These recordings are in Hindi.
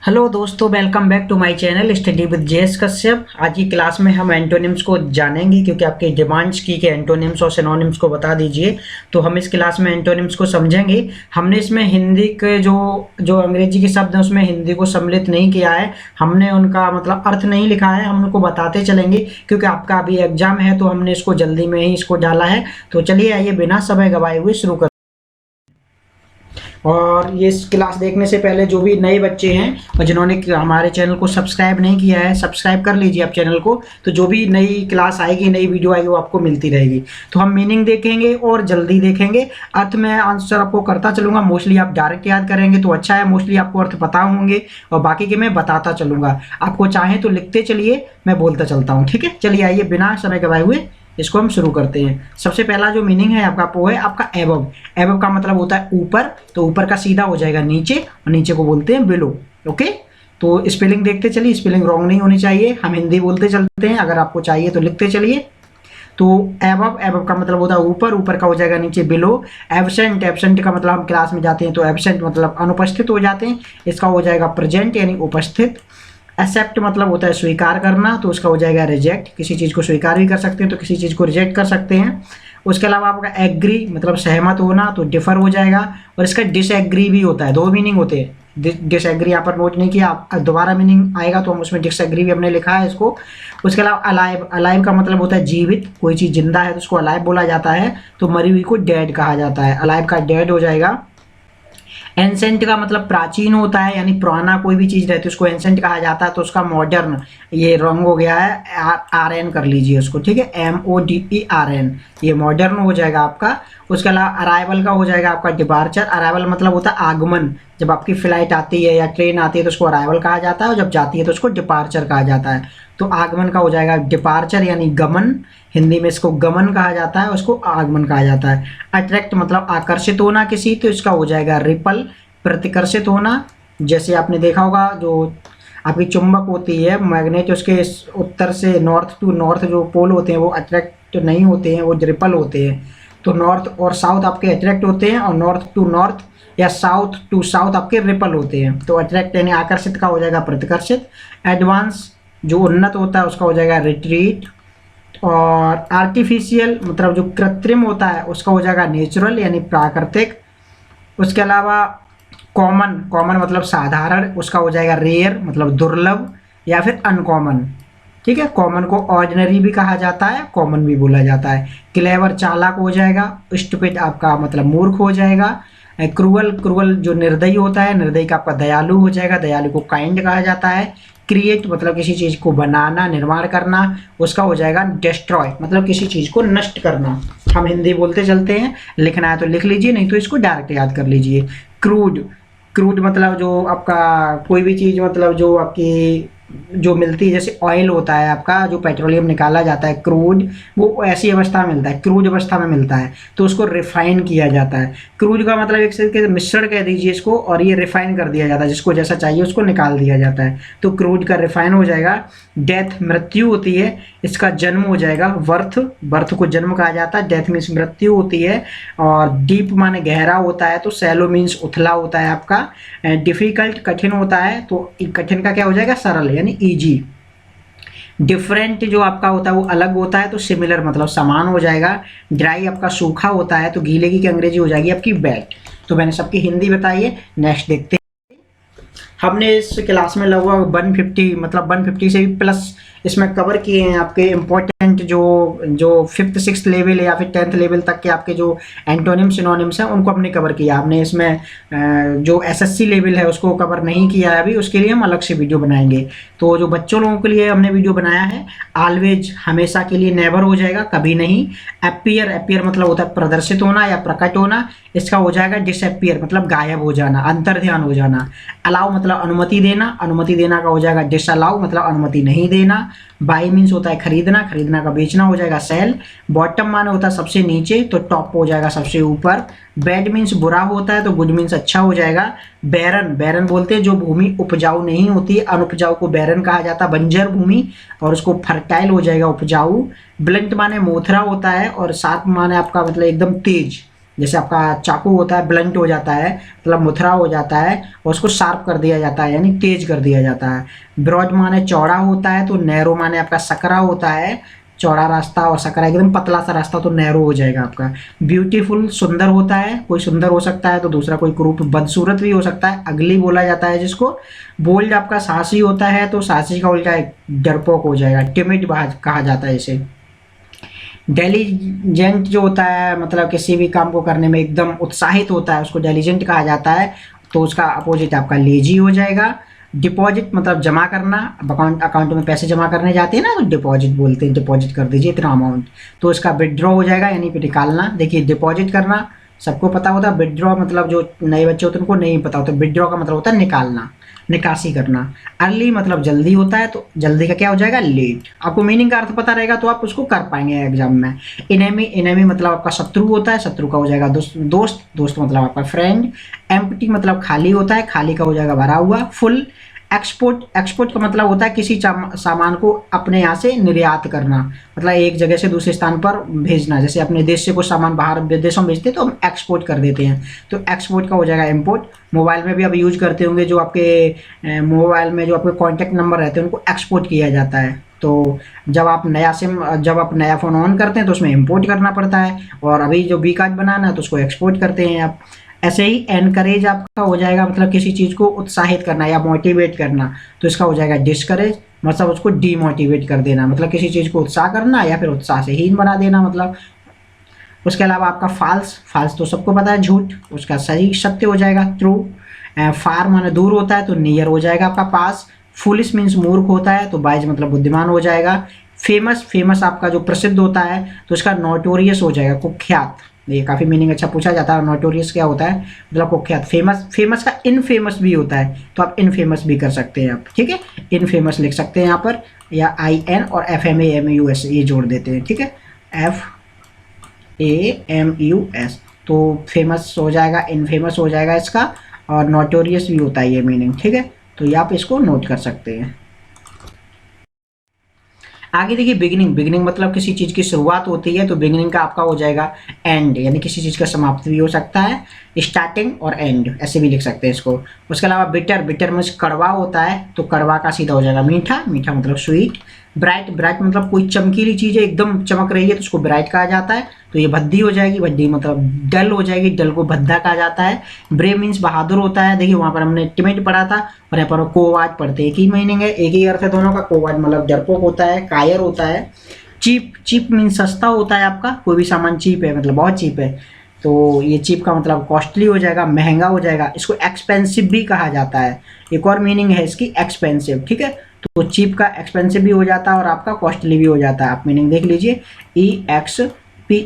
हेलो दोस्तों, welcome back to my channel study with JS Kashyap. आज की क्लास में हम एंटोनिम्स को जानेंगे क्योंकि आपकी डिमांड्स की कि एंटोनिम्स और सिनोनिम्स को बता दीजिए। तो हम इस क्लास में एंटोनिम्स को समझेंगे। हमने इसमें हिंदी के जो जो अंग्रेजी के शब्द हैं उसमें हिंदी को सम्मिलित नहीं किया है। हमने उनका मतलब अर्थ नहीं लिखा है, हम उनको बताते चलेंगे क्योंकि आपका अभी एग्जाम है तो हमने इसको जल्दी में ही इसको डाला है। तो चलिए आइए बिना समय गवाए हुए शुरू कर। और ये क्लास देखने से पहले जो भी नए बच्चे हैं और जिन्होंने हमारे चैनल को सब्सक्राइब नहीं किया है, सब्सक्राइब कर लीजिए आप चैनल को। तो जो भी नई क्लास आएगी, नई वीडियो आएगी, वो आपको मिलती रहेगी। तो हम मीनिंग देखेंगे और जल्दी देखेंगे। अर्थ में आंसर आपको करता चलूंगा। मोस्टली आप डायरेक्ट याद करेंगे तो अच्छा है, मोस्टली आपको अर्थ पता होंगे और बाकी के मैं बताता चलूंगा। आपको चाहे तो लिखते चलिए, मैं बोलता चलता हूँ। ठीक है, चलिए आइए बिना समय गवाए हुए इसको हम शुरू करते हैं। सबसे पहला जो मीनिंग है आपका वो है आपका एबव। एबव का मतलब होता है ऊपर, तो ऊपर का सीधा हो जाएगा नीचे और नीचे को बोलते हैं बिलो। ओके, तो स्पेलिंग देखते चलिए, स्पेलिंग रॉन्ग नहीं होनी चाहिए। हम हिंदी बोलते चलते हैं, अगर आपको चाहिए तो लिखते चलिए। तो एबव, एबव का मतलब होता है ऊपर, ऊपर का हो जाएगा नीचे बिलो। एब्सेंट, एब्सेंट का मतलब हम क्लास में जाते हैं तो एब्सेंट मतलब अनुपस्थित हो जाते हैं, इसका हो जाएगा प्रेजेंट यानी उपस्थित। एक्सेप्ट मतलब होता है स्वीकार करना, तो उसका हो जाएगा रिजेक्ट। किसी चीज़ को स्वीकार भी कर सकते हैं तो किसी चीज़ को रिजेक्ट कर सकते हैं। उसके अलावा आपका एग्री मतलब सहमत होना, तो डिफर हो जाएगा। और इसका डिसएग्री भी होता है, दो मीनिंग होते हैं। डिसएग्री यहाँ पर नोट नहीं किया, आप दोबारा मीनिंग आएगा तो हम उसमें डिसएग्री भी हमने लिखा है इसको। उसके अलावा अलाइव, अलाइव का मतलब होता है जीवित। कोई चीज़ जिंदा है तो उसको अलाइव बोला जाता है, तो मरी हुई को डेड कहा जाता है। अलाइव का डेड हो जाएगा। एंसेंट का मतलब प्राचीन होता है, यानी पुराना कोई भी चीज़ रहती है उसको एंसेंट कहा जाता है। तो उसका मॉडर्न, ये रॉन्ग हो गया है, आर एन कर लीजिए उसको। ठीक है, MODERN, ये मॉडर्न हो जाएगा आपका। उसके अलावा अराइवल का हो जाएगा आपका डिपार्चर। अराइवल मतलब होता है आगमन। जब आपकी फ्लाइट आती है या ट्रेन आती है तो उसको अराइवल कहा जाता है, और जब जाती है तो उसको डिपार्चर कहा जाता है। तो आगमन का हो जाएगा डिपार्चर यानी गमन। हिंदी में इसको गमन कहा जाता है, उसको आगमन कहा जाता है। अट्रैक्ट मतलब आकर्षित होना किसी, तो इसका हो जाएगा रिपल, प्रतिकर्षित होना। जैसे आपने देखा होगा जो आपकी चुंबक होती है मैग्नेट, उसके उत्तर से नॉर्थ टू नॉर्थ जो पोल होते हैं वो अट्रैक्ट नहीं होते हैं, वो रिपल होते हैं। तो नॉर्थ और साउथ आपके अट्रैक्ट होते हैं, और नॉर्थ टू नॉर्थ या साउथ टू साउथ आपके रिपल होते हैं। तो अट्रैक्ट यानी आकर्षित का हो जाएगा प्रतिकर्षित। एडवांस जो उन्नत होता है उसका हो जाएगा रिट्रीट। और आर्टिफिशियल मतलब जो कृत्रिम होता है उसका हो जाएगा नेचुरल यानी प्राकृतिक। उसके अलावा कॉमन, कॉमन मतलब साधारण, उसका हो जाएगा रेयर मतलब दुर्लभ या फिर अनकॉमन। ठीक है, कॉमन को ऑर्डिनरी भी कहा जाता है, कॉमन भी बोला जाता है। क्लेवर चालाक हो जाएगा। स्टूपिड आपका मतलब मूर्ख हो जाएगा। क्रूअल, क्रूअल जो निर्दयी होता है, निर्दयी का आपका दयालु हो जाएगा, दयालु को काइंड कहा जाता है। क्रिएट मतलब किसी चीज़ को बनाना, निर्माण करना, उसका हो जाएगा डिस्ट्रॉय मतलब किसी चीज़ को नष्ट करना। हम हिंदी बोलते चलते हैं, लिखना है तो लिख लीजिए, नहीं तो इसको डायरेक्ट याद कर लीजिए। क्रूड, क्रूड मतलब जो आपका कोई भी चीज़ मतलब जो आपकी जो मिलती है, जैसे ऑयल होता है आपका जो पेट्रोलियम निकाला जाता है क्रूड, वो ऐसी अवस्था में मिलता है, क्रूड अवस्था में मिलता है, तो उसको रिफाइन किया जाता है। क्रूड का मतलब एक तरीके से मिश्रण कह दीजिए इसको, और ये रिफाइन कर दिया जाता है, जिसको जैसा चाहिए उसको निकाल दिया जाता है। तो क्रूड का रिफाइन हो जाएगा। डेथ मृत्यु होती है, इसका जन्म हो जाएगा वर्थ, बर्थ को जन्म कहा जाता है, डेथ मीन्स मृत्यु होती है। और डीप माने गहरा होता है, तो सैलो मीन्स उथला होता है आपका। डिफिकल्ट कठिन होता है, तो कठिन का क्या हो जाएगा सरल यानी इजी। डिफरेंट जो आपका होता है वो अलग होता है, तो सिमिलर मतलब समान हो जाएगा। ड्राई आपका सूखा होता है, तो गीले की अंग्रेजी हो जाएगी आपकी वेट। तो मैंने सबकी हिंदी बताई है, नेक्स्ट देखते हैं। हमने इस क्लास में लगभग 150 मतलब 150 से भी प्लस इसमें कवर किए हैं आपके इम्पोर्टेंट जो 5th 6th लेवल या फिर 10th लेवल तक के आपके जो एंटोनिम सिनोनिम्स हैं उनको हमने कवर किया। हमने इसमें जो SSC लेवल है उसको कवर नहीं किया है अभी, उसके लिए हम अलग से वीडियो बनाएंगे। तो जो बच्चों लोगों के लिए हमने वीडियो बनाया है, ऑलवेज हमेशा के लिए, नेवर हो जाएगा कभी नहीं। अपीयर, अपीयर मतलब होता है प्रदर्शित होना या प्रकट होना, इसका हो जाएगा डिसअपीयर मतलब गायब हो जाना, अंतर्ध्यान हो जाना। अलाउ मतलब अनुमति देना, अनुमति देना का हो जाएगा डिसअलाउ मतलब अनुमति नहीं देना। बाई मीन्स होता है खरीदना, खरीदना का बेचना हो जाएगा सेल। बॉटम माने होता है सबसे नीचे, तो टॉप हो जाएगा सबसे ऊपर। बैड मीन्स बुरा होता है, तो गुड मीन्स अच्छा हो जाएगा। बैरन, बैरन बोलते हैं जो भूमि उपजाऊ नहीं होती, अनुपजाऊ को बैरन कहा जाता है, बंजर भूमि, और उसको फर्टाइल हो जाएगा उपजाऊ। ब्लंट माने मोथरा होता है, और शार्प माने आपका मतलब एकदम तेज, जैसे आपका चाकू होता है ब्लंट हो जाता है, मतलब मुथरा हो जाता है और उसको शार्प कर दिया जाता है, यानी तेज कर दिया जाता है। ब्रॉड माने चौड़ा होता है, तो नैरो माने आपका सकरा होता है, चौड़ा रास्ता, और सकरा एकदम पतला सा रास्ता तो नैरो हो जाएगा आपका। ब्यूटीफुल सुंदर होता है, कोई सुंदर हो सकता है, तो दूसरा कोई ग्रुप बदसूरत भी हो सकता है, अगली बोला जाता है जिसको। बोल्ड आपका साहसी होता है, तो साहसी का उल्टा डरपोक हो जाएगा, टिमिड कहा जाता है इसे। डेलीजेंट जो होता है मतलब किसी भी काम को करने में एकदम उत्साहित होता है, उसको डेलीजेंट कहा जाता है, तो उसका अपोजिट आपका लेजी हो जाएगा। डिपॉजिट मतलब जमा करना, अकाउंट अकाउंट में पैसे जमा करने जाते हैं ना, तो डिपॉजिट बोलते हैं, डिपॉजिट कर दीजिए इतना अमाउंट, तो इसका विड्रॉ हो जाएगा, यानी कि निकालना। देखिए डिपॉजिट करना सबको पता होता है, विड्रॉ मतलब जो नए बच्चे होते हैं उनको नहीं पता होता, विड्रॉ का मतलब होता है निकालना, निकासी करना। अर्ली मतलब जल्दी होता है, तो जल्दी का क्या हो जाएगा, लेट। आपको मीनिंग का अर्थ पता रहेगा तो आप उसको कर पाएंगे एग्जाम में। इनेमी, इनेमी मतलब आपका शत्रु होता है, शत्रु का हो जाएगा दोस्त, दोस्त मतलब आपका फ्रेंड। एम्प्टी मतलब खाली होता है, खाली का हो जाएगा भरा हुआ। फुल। एक्सपोर्ट, एक्सपोर्ट का मतलब होता है किसी सामान को अपने यहाँ से निर्यात करना, मतलब एक जगह से दूसरे स्थान पर भेजना। जैसे अपने देश से कुछ सामान बाहर विदेशों में भेजते हैं तो हम एक्सपोर्ट कर देते हैं, तो एक्सपोर्ट का हो जाएगा इम्पोर्ट। मोबाइल में भी अब यूज करते होंगे, जो आपके मोबाइल में जो आपके कॉन्टैक्ट नंबर रहते हैं उनको एक्सपोर्ट किया जाता है, तो जब आप नया फ़ोन ऑन करते हैं तो उसमें इंपोर्ट करना पड़ता है, और अभी जो वी कार्ड बनाना है तो उसको एक्सपोर्ट करते हैं आप। ऐसे ही एनकरेज आपका हो जाएगा, मतलब किसी चीज़ को उत्साहित करना या मोटिवेट करना, तो इसका हो जाएगा डिस्करेज, मतलब उसको डीमोटिवेट कर देना, मतलब किसी चीज़ को उत्साह करना या फिर उत्साह से हीन बना देना मतलब। उसके अलावा आपका फाल्स, फाल्स तो सबको पता है झूठ, उसका सही सत्य हो जाएगा ट्रू। फार माने दूर होता है, तो नियर हो जाएगा आपका पास। फुलिश मीन्स मूर्ख होता है, तो वाइज मतलब बुद्धिमान हो जाएगा। फेमस, फेमस आपका जो प्रसिद्ध होता है तो इसका नोटोरियस हो जाएगा, कुख्यात। ये काफ़ी मीनिंग अच्छा पूछा जाता है, नोटोरियस क्या होता है, मतलब कुख्यात। फेमस, फेमस का इनफेमस भी होता है, तो आप इनफेमस भी कर सकते हैं आप, ठीक है, इनफेमस लिख सकते हैं यहाँ पर, या IN और FAMAS ये जोड़ देते हैं, ठीक है, FAMUS, तो फेमस हो जाएगा, इनफेमस हो जाएगा इसका, और नोटोरियस भी होता है ये मीनिंग, ठीक है, तो ये आप इसको नोट कर सकते हैं। आगे देखिए बिगिनिंग, बिगिनिंग मतलब किसी चीज़ की शुरुआत होती है, तो बिगिनिंग का आपका हो जाएगा एंड, यानी किसी चीज़ का समाप्ति भी हो सकता है, स्टार्टिंग और एंड ऐसे भी लिख सकते हैं इसको। उसके अलावा बिटर, बिटर मीन्स कड़वा होता है, तो कड़वा का सीधा हो जाएगा मीठा, मीठा मतलब स्वीट। ब्राइट, ब्राइट मतलब कोई चमकीली चीज़ है, एकदम चमक रही है तो उसको ब्राइट कहा जाता है, तो ये भद्दी हो जाएगी, भद्दी मतलब डल हो जाएगी, डल को भद्दा कहा जाता है। ब्रेव मीन्स बहादुर होता है, देखिए वहाँ पर हमने टिमिड पढ़ा था और यहाँ पर कोवार्ड पढ़ते, एक ही मीनिंग है, एक ही अर्थ है दोनों का। कोवार्ड मतलब डरपोक होता है, कायर होता है। चीप, चीप मीन्स सस्ता होता है आपका, कोई भी सामान चीप है मतलब बहुत चीप है, तो ये चीप का मतलब कॉस्टली हो जाएगा, महंगा हो जाएगा। इसको एक्सपेंसिव भी कहा जाता है, एक और मीनिंग है इसकी एक्सपेंसिव, ठीक है, तो चीप का एक्सपेंसिव भी हो जाता है और आपका कॉस्टली भी हो जाता है, आप मीनिंग देख लीजिए, EXPENSIVE,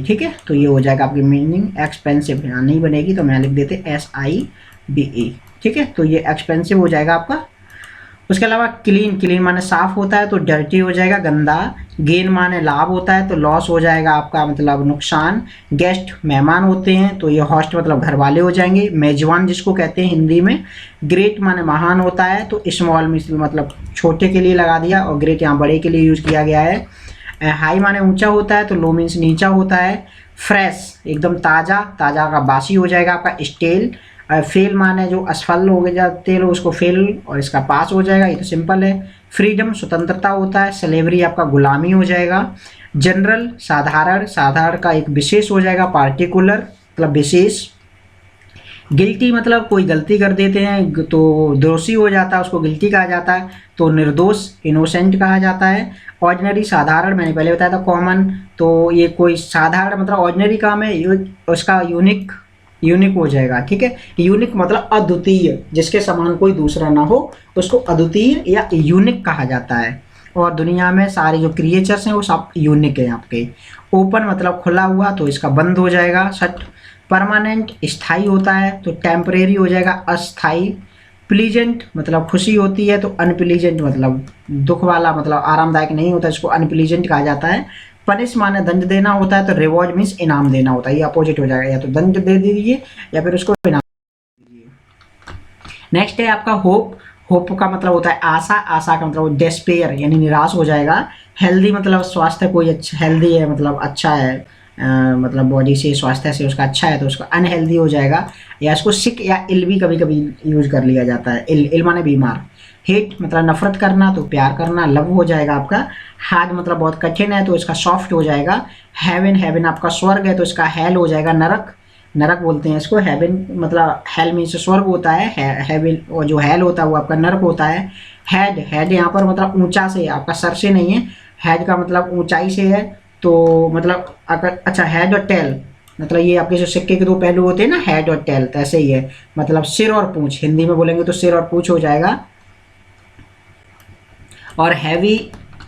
ठीक है, तो ये हो जाएगा आपकी मीनिंग एक्सपेंसिव। यहाँ नहीं बनेगी तो मैं लिख देते SIBE, ठीक है, तो ये एक्सपेंसिव हो जाएगा आपका। उसके अलावा क्लीन, क्लीन माने साफ होता है, तो डर्टी हो जाएगा गंदा। गेन माने लाभ होता है, तो लॉस हो जाएगा आपका मतलब नुकसान। गेस्ट मेहमान होते हैं, तो ये होस्ट मतलब घर वाले हो जाएंगे, मेजबान जिसको कहते हैं हिंदी में। ग्रेट माने महान होता है, तो स्मॉल मतलब छोटे के लिए लगा दिया, और ग्रेट यहाँ बड़े के लिए यूज किया गया है। हाई माने ऊंचा होता है, तो लो मीन्स नीचा होता है। फ्रेश एकदम ताज़ा, ताज़ा का बासी हो जाएगा आपका स्टेल। फेल माने जो असफल हो गए जाते हैं उसको फेल, और इसका पास हो जाएगा, ये तो सिंपल है। फ्रीडम स्वतंत्रता होता है, स्लेवरी आपका गुलामी हो जाएगा। जनरल साधारण, साधारण का एक विशेष हो जाएगा, पार्टिकुलर मतलब विशेष। गिल्टी मतलब कोई गलती कर देते हैं तो दोषी हो जाता है, उसको गिल्टी कहा जाता है, तो निर्दोष इनोसेंट कहा जाता है। ऑर्डिनरी साधारण मैंने पहले बताया था, कॉमन, तो ये कोई साधारण मतलब ऑर्डिनरी काम है, उसका यूनिक, यूनिक हो जाएगा, ठीक है, यूनिक मतलब अद्वितीय, जिसके समान कोई दूसरा ना हो उसको अद्वितीय या यूनिक कहा जाता है। और दुनिया में सारे जो क्रिएचर्स हैं वो सब यूनिक हैं आपके। ओपन मतलब खुला हुआ, तो इसका बंद हो जाएगा शट। परमानेंट स्थायी होता है, तो टेम्परेरी हो जाएगा अस्थाई। प्लीजेंट मतलब खुशी होती है, तो अनप्लीजेंट मतलब दुख वाला, मतलब आरामदायक नहीं होता, इसको अनप्लीजेंट कहा जाता है। पनिश माने दंड देना होता है, तो रिवॉर्ड मीन्स इनाम देना होता है, ये अपोजिट हो जाएगा, या तो दंड दे दीजिए या फिर उसको इनाम दीजिए। नेक्स्ट है आपका होप, होप का मतलब होता है आशा, आशा का मतलब डेस्पेयर यानी निराश हो जाएगा। हेल्दी मतलब स्वास्थ्य, कोई अच्छा हेल्दी है मतलब अच्छा है, मतलब बॉडी से स्वास्थ्य से उसका अच्छा है तो उसका अनहेल्दी हो जाएगा, या इसको सिक या इल भी कभी कभी यूज कर लिया जाता है। इल इल माने बीमार। हेट मतलब नफरत करना तो प्यार करना, लव हो जाएगा आपका। हार्ड मतलब बहुत कठिन है तो इसका सॉफ्ट हो जाएगा। हेवन हेवन आपका स्वर्ग है तो इसका हेल हो जाएगा नरक, नरक बोलते हैं इसको। हेवन मतलब हेल मीन्स स्वर्ग होता है, हेवन और जो हेल होता है वो आपका नरक होता है। हेड हेड यहाँ पर मतलब ऊंचा से, आपका सर से नहीं है, हेड का मतलब ऊंचाई से है। तो मतलब अगर अच्छा हेड और टेल मतलब ये आपके जो सिक्के के दो पहलू होते हैं ना, हेड और टेल, तो ऐसे ही है। मतलब सिर और पूंछ, हिंदी में बोलेंगे तो सिर और पूंछ हो जाएगा। और हैवी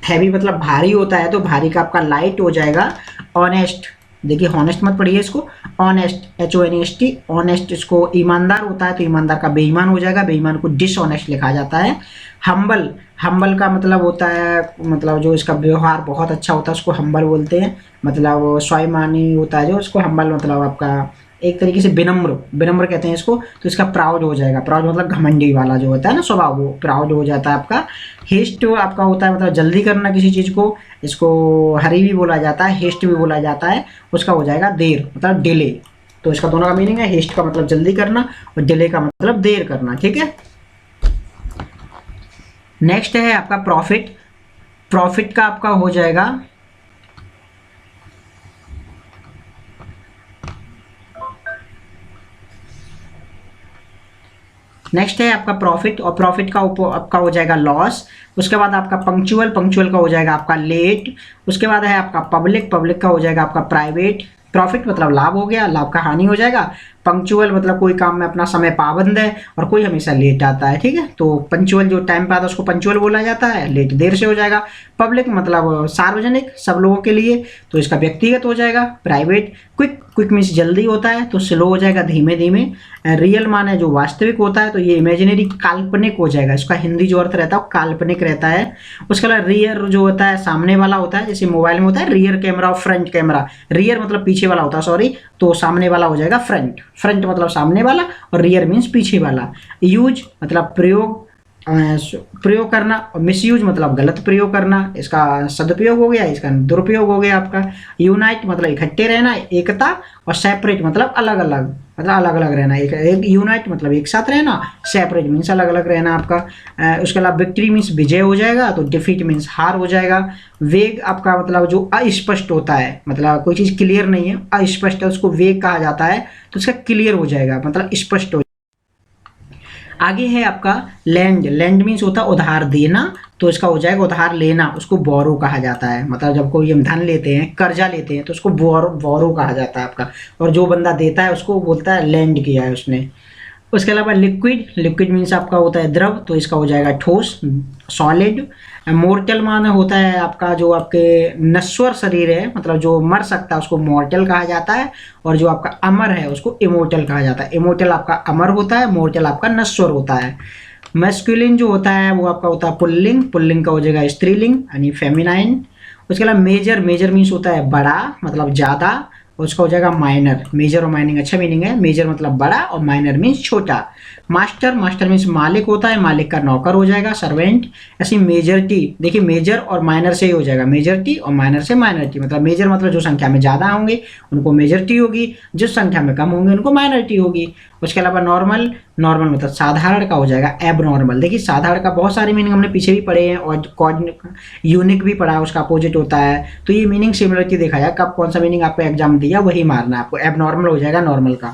हैवी मतलब भारी होता है तो भारी का आपका लाइट हो जाएगा। ऑनेस्ट, देखिए हॉनेस्ट मत पढ़िए इसको, ऑनेस्ट HONEST, ऑनेस्ट इसको ईमानदार होता है तो ईमानदार का बेईमान हो जाएगा, बेईमान को डिसऑनेस्ट लिखा जाता है। हम्बल, हम्बल का मतलब होता है मतलब जो इसका व्यवहार बहुत अच्छा होता है उसको हम्बल बोलते हैं। मतलब स्वाभिमानी होता है जो, उसको हम्बल मतलब आपका एक तरीके से विनम्र, विनम्र कहते हैं इसको। तो इसका प्राउड हो जाएगा, प्राउड मतलब घमंडी वाला जो होता है ना स्वभाव, वो प्राउड हो जाता है आपका। हेस्ट आपका होता है मतलब जल्दी करना किसी चीज़ को, इसको हरी भी बोला जाता है, हेस्ट भी बोला जाता है। उसका हो जाएगा देर मतलब डिले। तो इसका दोनों का मीनिंग है, हेस्ट का मतलब जल्दी करना और डिले का मतलब देर करना, ठीक है। नेक्स्ट है आपका प्रॉफिट। प्रॉफिट का आपका हो जाएगा नेक्स्ट है आपका प्रॉफिट, और प्रॉफिट का आपका हो जाएगा लॉस। उसके बाद आपका पंक्चुअल, पंक्चुअल का हो जाएगा आपका लेट। उसके बाद है आपका पब्लिक, पब्लिक का हो जाएगा आपका प्राइवेट। प्रॉफिट मतलब लाभ हो गया, लाभ का हानि हो जाएगा। पंक्चुअल मतलब कोई काम में अपना समय पाबंद है और कोई हमेशा लेट आता है, ठीक है। तो पंक्चुअल जो टाइम पे आता है उसको पंक्चुअल बोला जाता है, लेट देर से हो जाएगा। पब्लिक मतलब सार्वजनिक, सब लोगों के लिए, तो इसका व्यक्तिगत हो जाएगा प्राइवेट। क्विक, क्विक मीन्स जल्दी होता है तो स्लो हो जाएगा धीमे धीमे। रियल माने जो वास्तविक होता है तो ये इमेजिनरी काल्पनिक हो जाएगा, इसका हिंदी जो अर्थ रहता है वो काल्पनिक रहता है। उसके अलावा रियर जो होता है सामने वाला होता है, जैसे मोबाइल में होता है रियर कैमरा और फ्रंट कैमरा। रियर मतलब पीछे वाला होता है, सॉरी, तो सामने वाला हो जाएगा फ्रंट। फ्रंट मतलब सामने वाला और रियर मीन्स पीछे वाला। यूज मतलब प्रयोग, प्रयोग करना, और मिसयूज मतलब गलत प्रयोग करना। इसका सदुपयोग हो गया, इसका दुरुपयोग हो गया आपका। यूनाइट मतलब इकट्ठे रहना, एकता, और सेपरेट मतलब अलग अलग, मतलब अलग अलग रहना। एक यूनाइट मतलब एक साथ रहना, सेपरेट मीन्स अलग अलग रहना आपका। उसके अलावा विक्ट्री मीन्स विजय हो जाएगा, तो डिफीट मीन्स हार हो जाएगा। वेग आपका मतलब जो अस्पष्ट होता है, मतलब कोई चीज़ क्लियर नहीं है, अस्पष्ट है, उसको वेग कहा जाता है, तो उसका क्लियर हो जाएगा मतलब स्पष्ट हो। आगे है आपका लैंड। लैंड मीन्स होता है उधार देना, तो इसका हो जाएगा उधार लेना, उसको बोरो कहा जाता है। मतलब जब कोई हम धन लेते हैं, कर्जा लेते हैं, तो उसको बोरो कहा जाता है आपका। और जो बंदा देता है उसको बोलता है लैंड किया है उसने। उसके अलावा लिक्विड, लिक्विड मीन्स आपका होता है द्रव, तो इसका हो जाएगा ठोस, सॉलिड। मोर्टल माना होता है आपका जो आपके नश्वर शरीर है, मतलब जो मर सकता है उसको मॉर्टल कहा जाता है। और जो आपका अमर है उसको इमोर्टल कहा जाता है। इमोर्टल आपका अमर होता है, मोर्टल आपका नश्वर होता है। मैस्कुलिन जो होता है वो आपका होता है पुल्लिंग, पुल्लिंग का हो जाएगा स्त्रीलिंग यानी फेमिनाइन। उसके अलावा मेजर, मेजर मीन्स होता है बड़ा मतलब ज़्यादा, उसका हो जाएगा माइनर। मेजर और माइनिंग अच्छा मीनिंग है, मेजर मतलब बड़ा और माइनर मीन्स छोटा। मास्टर, मास्टर मीन्स मालिक होता है, मालिक का नौकर हो जाएगा सर्वेंट। ऐसी मेजरिटी, देखिए मेजर और माइनर से ही हो जाएगा, मेजरिटी और माइनर से माइनरिटी। मतलब मेजर मतलब जो संख्या में ज़्यादा होंगे उनको मेजरिटी होगी, जिस संख्या में कम होंगे उनको माइनरिटी होगी। उसके अलावा नॉर्मल, नॉर्मल मतलब साधारण का हो जाएगा एब नॉर्मल। देखिए साधारण का बहुत सारे मीनिंग हमने पीछे भी पढ़े हैं, और यूनिक भी पढ़ा, उसका अपोजिट होता है। तो ये मीनिंग सिमिलरिटी देखा जाए, कब कौन सा मीनिंग आपको एग्जाम दिया वही मारना है आपको। एब नॉर्मल हो जाएगा नॉर्मल का।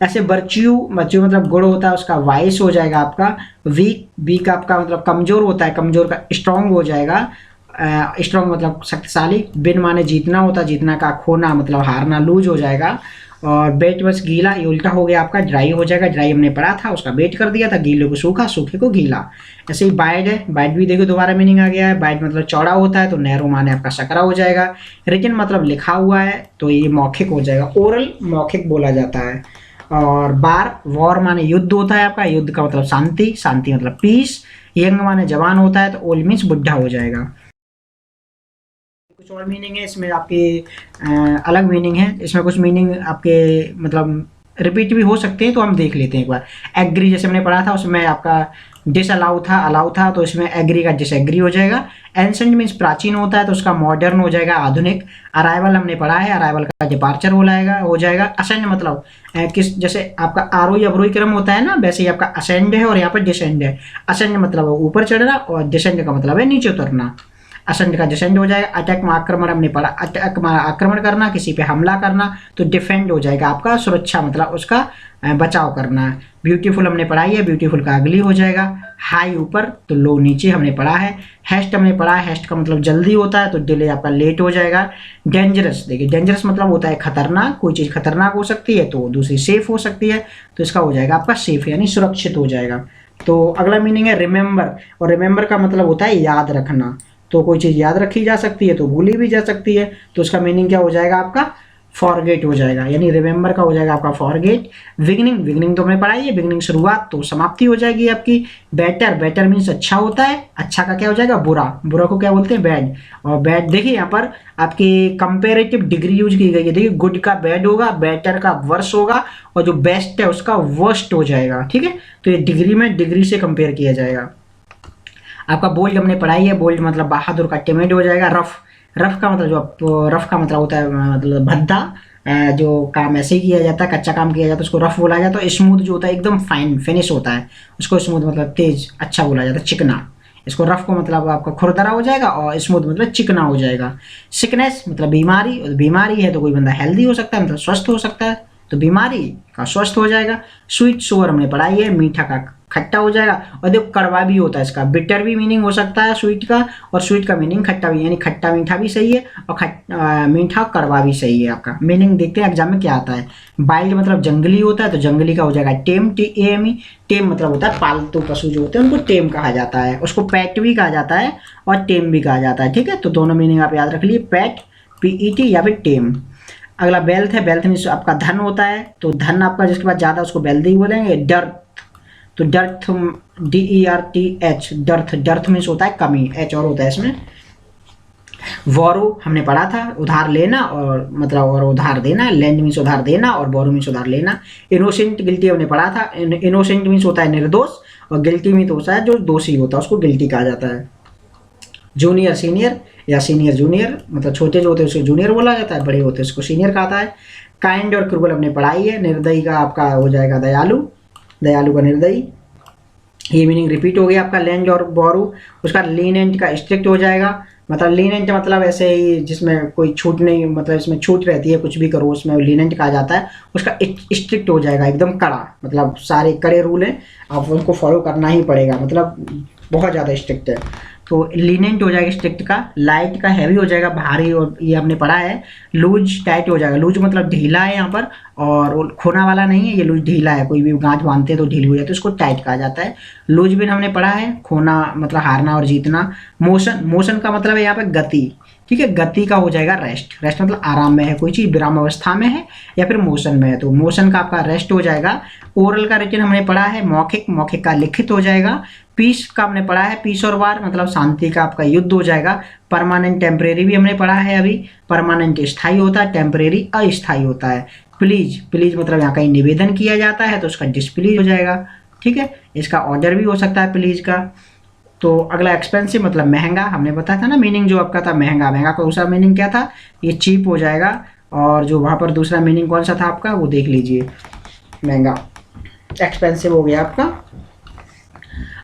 ऐसे वर्च्यू, वर्च्यू मतलब गुण होता है, उसका वाइस हो जाएगा आपका। वीक, वीक आपका मतलब कमजोर होता है, कमजोर का स्ट्रांग हो जाएगा। स्ट्रांग मतलब शक्तिशाली। विन माने जीतना होता है, जीतना का खोना मतलब हारना, लूज हो जाएगा। और बेट बस गीला, ये उल्टा हो गया आपका, ड्राई हो जाएगा। ड्राई हमने पढ़ा था, उसका बेट कर दिया था, गीले को सूखा, सूखे को गीला। ऐसे ही बाइड है, बाइड भी देखो दोबारा मीनिंग आ गया है। बाइड मतलब चौड़ा होता है, तो नैरो माने आपका सकरा हो जाएगा। रिटन मतलब लिखा हुआ है, तो ये मौखिक हो जाएगा, ओरल मौखिक बोला जाता है। और बार, वॉर माने युद्ध होता है आपका, युद्ध का मतलब शांति, शांति मतलब पीस। यंग माने जवान होता है, तो ओल्ड मीन्स बुढ़ा हो जाएगा। कुछ और मीनिंग है इसमें आपके, अलग मीनिंग है इसमें, कुछ मीनिंग आपके मतलब रिपीट भी हो सकते हैं, तो हम देख लेते हैं एक बार। एग्री जैसे हमने पढ़ा था, उसमें आपका डिसअलाउ था, अलाउ था, तो इसमें एग्री का डिसएग्री हो जाएगा। एंसेंट मीन्स प्राचीन होता है, तो उसका मॉडर्न हो जाएगा, आधुनिक। अराइवल हमने पढ़ा है, अराइवल का डिपार्चर हो जाएगा। असेंड मतलब किस, जैसे आपका आरोही अवरोही क्रम होता है ना, वैसे ही आपका असेंड है और यहाँ पर डिसेंड है। असेंड मतलब ऊपर चढ़ना और डिसेंड का मतलब है नीचे उतरना। असेंड का डिसेंड हो जाएगा। अटैक में आक्रमण हमने पढ़ा, अटैक में आक्रमण करना, किसी पे हमला करना, तो डिफेंड हो जाएगा आपका सुरक्षा, मतलब उसका बचाव करना। ब्यूटीफुल हमने पढ़ाई है, ब्यूटीफुल का अगली हो जाएगा। हाई ऊपर तो लो नीचे हमने पढ़ा है। हेस्ट हमने पढ़ा है, हेस्ट का मतलब जल्दी होता है, तो डिले आपका लेट हो जाएगा। डेंजरस, देखिए डेंजरस मतलब होता है खतरनाक, कोई चीज़ खतरनाक हो सकती है तो दूसरी सेफ हो सकती है, तो इसका हो जाएगा आपका सेफ यानी सुरक्षित हो जाएगा। तो अगला मीनिंग है रिमेंबर, और रिमेंबर का मतलब होता है याद रखना। तो कोई चीज़ याद रखी जा सकती है तो भूली भी जा सकती है, तो उसका मीनिंग क्या हो जाएगा आपका फॉरगेट हो जाएगा, यानी रिमेंबर का हो जाएगा आपका फॉरगेट। बिगनिंग, बिगनिंग तो हमने पढ़ाई है, बिगनिंग शुरुआत, तो समाप्ति हो जाएगी आपकी। बेटर, बेटर मीन्स अच्छा होता है, अच्छा का क्या हो जाएगा बुरा, बुरा को क्या बोलते हैं बैड। और बैड देखिए यहाँ पर आपकी कंपेरेटिव डिग्री यूज की गई है, देखिए गुड का बैड होगा, बेटर का वर्स होगा, और जो बेस्ट है उसका वर्स्ट हो जाएगा, ठीक है। तो ये डिग्री में डिग्री से कंपेयर किया जाएगा। आपका बोल्ड हमने पढ़ाई है, बोल्ड मतलब बहादुर का टिमिड हो जाएगा। रफ, रफ का मतलब जो रफ का मतलब होता है मतलब भद्दा, जो काम ऐसे ही किया जाता है, कच्चा काम किया जाता है उसको रफ बोला जाता है। स्मूथ जो होता है एकदम फाइन फिनिश होता है, उसको स्मूथ मतलब तेज अच्छा बोला जाता है। चिकना, इसको रफ को मतलब आपका खुरदरा हो जाएगा, और स्मूथ मतलब चिकना हो जाएगा। सिकनेस मतलब बीमारी, बीमारी है तो कोई बंदा हेल्दी हो सकता है, मतलब स्वस्थ हो सकता है, तो बीमारी का स्वस्थ हो जाएगा। स्वीट सोअर हमने पढ़ाई है, मीठा का खट्टा हो जाएगा। और देखो कड़वा भी होता है इसका, बिटर भी मीनिंग हो सकता है स्वीट का, और स्वीट का मीनिंग खट्टा भी, यानी खट्टा मीठा भी सही है, और मीठा कड़वा भी सही है। आपका मीनिंग देखते हैं एग्जाम में क्या आता है। वाइल्ड मतलब जंगली होता है, तो जंगली का हो जाएगा टेम, TAME। टेम मतलब होता है पालतू पशु जो होते हैं उनको टेम कहा जाता है, उसको पेट भी कहा जाता है और टेम भी कहा जाता है, ठीक है। तो दोनों मीनिंग आप याद रख लिए, पेट PET या फिर टेम। अगला वेल्थ है, वेल्थ मीन्स आपका धन होता है, तो धन आपका जिसके पास ज़्यादा उसको वेल्दी बोलेंगे। डर्थ, तो dearth DERTH, dearth, dearth means होता है कमी, H और होता है इसमें। बोरो हमने पढ़ा था, उधार लेना और मतलब और उधार देना। लैंड मीन्स उधार देना और बोरो मीन्स उधार लेना। इनोसेंट, गिल्टी हमने पढ़ा था। इनोसेंट मीन्स होता है निर्दोष, और गिल्टी मीन्स होता है जो दोषी होता है उसको गिल्टी कहा जाता है। जूनियर सीनियर या सीनियर जूनियर, मतलब छोटे जो होते हैं उसको जूनियर बोला जाता है, बड़े होते हैं उसको सीनियर कहा है। काइंड और क्रूअल हमने पढ़ाई है। निर्दयी का आपका हो जाएगा दयालु, दयालु का निर्दयी। ये मीनिंग रिपीट हो गया आपका लैंड और बोरो। उसका लीनेंट का स्ट्रिक्ट हो जाएगा, मतलब लीनेंट मतलब ऐसे ही जिसमें कोई छूट नहीं, मतलब इसमें छूट रहती है कुछ भी करो उसमें लीनेंट कहा जाता है। उसका स्ट्रिक्ट हो जाएगा एकदम कड़ा, मतलब सारे कड़े रूल हैं आप उनको फॉलो करना ही पड़ेगा, मतलब बहुत ज़्यादा स्ट्रिक्ट है, तो लीनेंट हो जाएगा स्ट्रिक्ट का। लाइट का हैवी हो जाएगा भारी, और ये हमने पढ़ा है। लूज टाइट हो जाएगा, लूज मतलब ढीला है यहाँ पर, और खोना वाला नहीं है, ये लूज ढीला है, कोई भी गांठ बांधते हैं तो ढीली हो जाती है, उसको टाइट कहा जाता है। लूज बिन हमने पढ़ा है, खोना मतलब हारना और जीतना। मोशन, मोशन का मतलब है यहाँ पे गति, ठीक है। गति का हो जाएगा रेस्ट, रेस्ट मतलब आराम में है कोई चीज़, विराम अवस्था में है या फिर मोशन में है, तो मोशन का आपका रेस्ट हो जाएगा। ओरल का रिटन हमने पढ़ा है। मौखिक, मौखिक का लिखित हो जाएगा। पीस का हमने पढ़ा है, पीस और वार मतलब शांति का आपका युद्ध हो जाएगा। परमानेंट, टेम्परेरी भी हमने पढ़ा है अभी। परमानेंट स्थायी होता है, टेम्परेरी अस्थायी होता है। प्लीज, प्लीज मतलब यहाँ कहीं निवेदन किया जाता है तो उसका डिस्प्लीज हो जाएगा, ठीक है। इसका ऑर्डर भी हो सकता है प्लीज का। तो अगला एक्सपेंसिव मतलब महंगा, हमने बताया था ना मीनिंग जो आपका था महंगा, महंगा का दूसरा मीनिंग क्या था, ये चीप हो जाएगा। और जो वहाँ पर दूसरा मीनिंग कौन सा था आपका वो देख लीजिए, महंगा, एक्सपेंसिव हो गया आपका।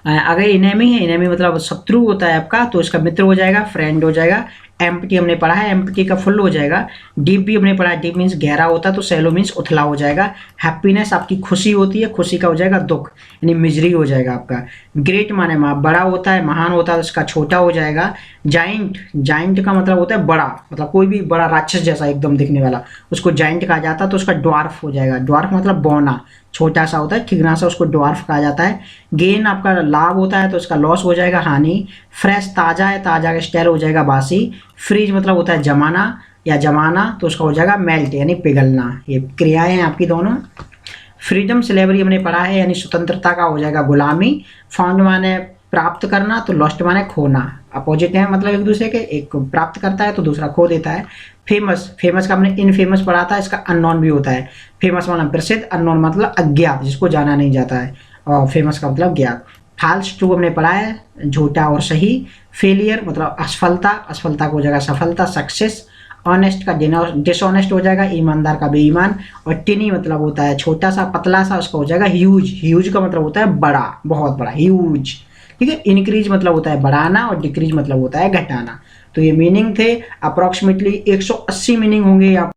अगर इनेमी है, इनेमी मतलब शत्रु होता है आपका, तो इसका मित्र हो जाएगा, फ्रेंड हो जाएगा। एम्प्टी हमने पढ़ा है, एम्प्टी का फुल हो जाएगा। डीप भी हमने पढ़ा है, डीप मीन्स गहरा होता है, तो सैलो मीन्स उथला हो जाएगा। हैप्पीनेस आपकी खुशी होती है, खुशी का हो जाएगा दुख, यानी मिजरी हो जाएगा आपका। ग्रेट माने बड़ा होता है, महान होता है, उसका छोटा हो जाएगा। जाइंट, जाइंट का मतलब होता है बड़ा, मतलब कोई भी बड़ा राक्षस जैसा एकदम दिखने वाला, उसको जाइंट कहा जाता है, तो उसका ड्वार्फ हो जाएगा। ड्वार्फ मतलब बौना, छोटा सा होता है, ठिकना सा, उसको ड्वार्फ कहा जाता है। गेन आपका लाभ होता है, तो उसका लॉस हो जाएगा, हानि। फ्रेश ताज़ा है, ताज़ा का स्टेल हो जाएगा बासी। फ्रीज मतलब होता है जमाना या जमाना, तो उसका हो जाएगा मेल्ट यानी पिघलना। ये क्रियाएं हैं आपकी दोनों। फ्रीडम, स्लेवरी हमने पढ़ा है, यानी स्वतंत्रता का हो जाएगा गुलामी। फाउंड माने प्राप्त करना, तो लॉस्ट माने खोना, अपोजिट है मतलब एक दूसरे के, एक प्राप्त करता है तो दूसरा खो देता है। फेमस, फेमस का हमने इनफेमस पढ़ा था, इसका अननोन भी होता है। फेमस मतलब प्रसिद्ध, अननोन मतलब अज्ञात, जिसको जाना नहीं जाता है, और फेमस का मतलब ज्ञात। फाल्स ट्रू हमने पढ़ा है, झूठा और सही। फेलियर मतलब असफलता, असफलता को हो जाएगा सफलता, सक्सेस। ऑनेस्ट का डिसऑनेस्ट हो जाएगा, ईमानदार का बेईमान। और टिनी मतलब होता है छोटा सा, पतला सा, उसका हो जाएगा ह्यूज। ह्यूज का मतलब होता है बड़ा, बहुत बड़ा, ह्यूज। ठीक है। इंक्रीज मतलब होता है बढ़ाना, और डिक्रीज मतलब होता है घटाना। तो ये मीनिंग थे। अप्रोक्सीमेटली 180 मीनिंग होंगे यहाँ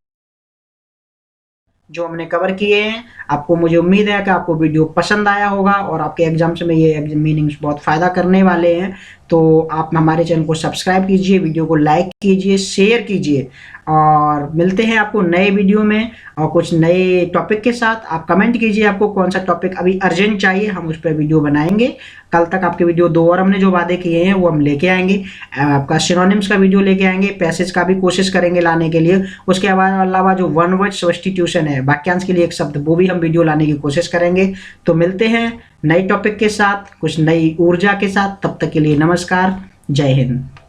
जो हमने कवर किए हैं। आपको, मुझे उम्मीद है कि आपको वीडियो पसंद आया होगा, और आपके एग्जाम्स में ये मीनिंग्स बहुत फ़ायदा करने वाले हैं। तो आप हमारे चैनल को सब्सक्राइब कीजिए, वीडियो को लाइक कीजिए, शेयर कीजिए, और मिलते हैं आपको नए वीडियो में और कुछ नए टॉपिक के साथ। आप कमेंट कीजिए आपको कौन सा टॉपिक अभी अर्जेंट चाहिए, हम उस पर वीडियो बनाएंगे। कल तक आपके वीडियो 2 और हमने जो वादे किए हैं वो हम लेके आएंगे। आपका सिनोनिम्स का वीडियो लेके आएंगे, पैसेज का भी कोशिश करेंगे लाने के लिए। उसके अलावा जो वन वर्ड सब्स्टिट्यूशन है, वाक्यांश के लिए एक शब्द, वो भी हम वीडियो लाने की कोशिश करेंगे। तो मिलते हैं नए टॉपिक के साथ, कुछ नई ऊर्जा के साथ। तब तक के लिए नमस्कार, जय हिंद।